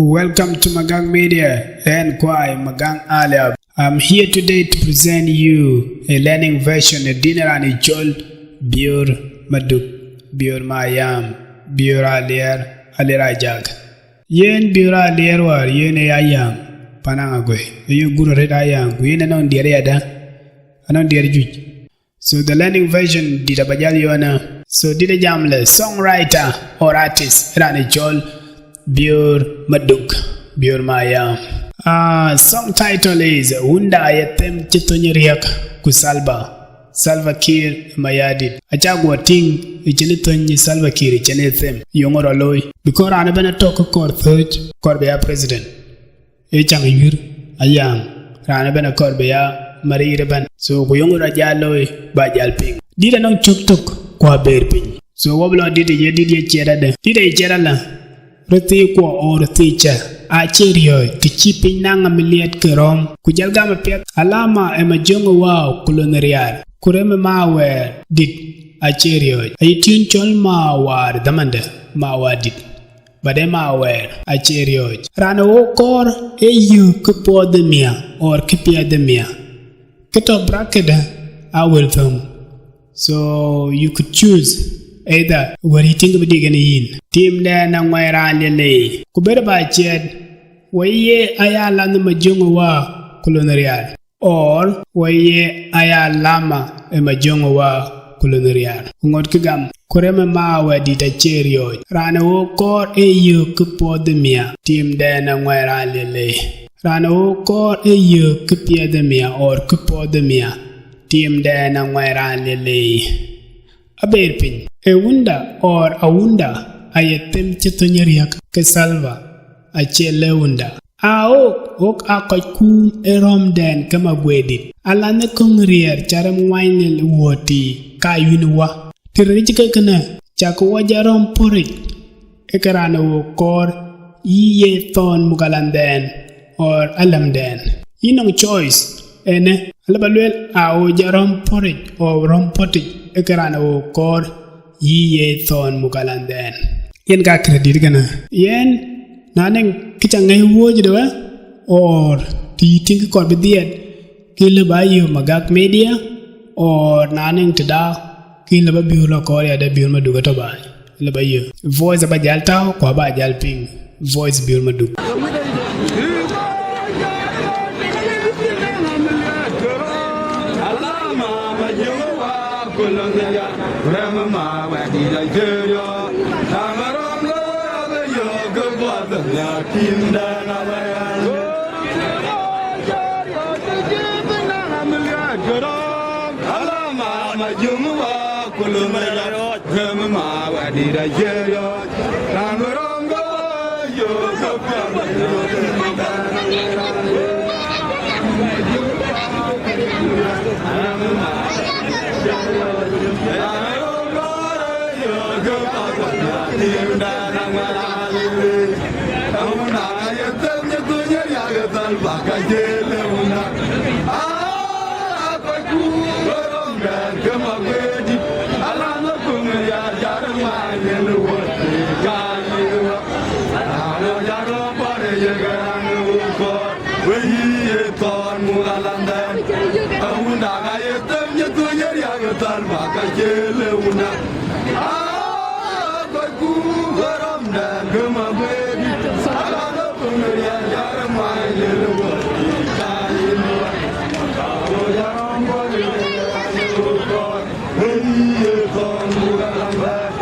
Welcome to Magang Media and Kwai Magang Alab. I'm here today to present you a learning version of Dinarani Jol Biur Maduk Biur Mayam Biur Alier Alirajak. Yen Biur Alier war yen ayam Panangagwe. You guru red ayam. We anon diariada anon diarjuj. So the learning version did a bajaliona. So did a jamle songwriter or artist Rani Jol Biur Maduk Biur Mayam. Song title is Unda Ayatem Chitonyeriak Kusalba Salva Kiir Mayadit. Achagwa ting Ichinitonyi Salva Kiir Ichenethem Yongoro Loy. Because Anabana talk kor third Korbea president. Echang Yur Ayam Ranabana Korbea Marie Reban. So Kuyongora Jaloy Bajalping. Did a non chuk tuk kwa berping. So Woblo did a yedid cherada. Did a cherala. Reti kwa or teacher acherio tichipi nanga miliet kerom kujalgama pek alama emajongo wao kolonerial kureme mawe dit acherio ayitun chol mawar damanda mawadit bade mawe acherio rana wokor eyu kupodemia or kipiademia keto bracket awel thum. So you could choose either where you think of digging in. Team then and where I lay. Kubera by ched. Waye ayalan majungwa colonial. Or waye ayalama a majungwa colonial. Ungot kigam. Kurema mawe dita cherio. Rana wo kor eyu kupodemia. Team then and where I lay. Rana wo kor eyu kupiademia or kupodemia. Team then and where I lay. A berpin. Ewunda or awunda ayatem chitonyeriak kesalva achele unda. Ok akoikum erom den kama gwedit. Alane kongrier charam wainel woti kayunwa. Tiririchike kene chakwa jarom porik. Ekarana wokor iye thon mugalanden or alamden. Inong choice ene alabalwel ao jarom porik or rompotik. Ekarana wokor Ye thon mugalanden. Yen ga credit gana. Yen naning kichangay wojidwa or ti think kor bidiet kilaba yu Magak Media or naning tada kilaba biula kor ya da biul maduga to ba. Laba yu voice ba jalta ko ba jalping voice biul madug. Remember when did I tell you? I'm around the yoga, but the team that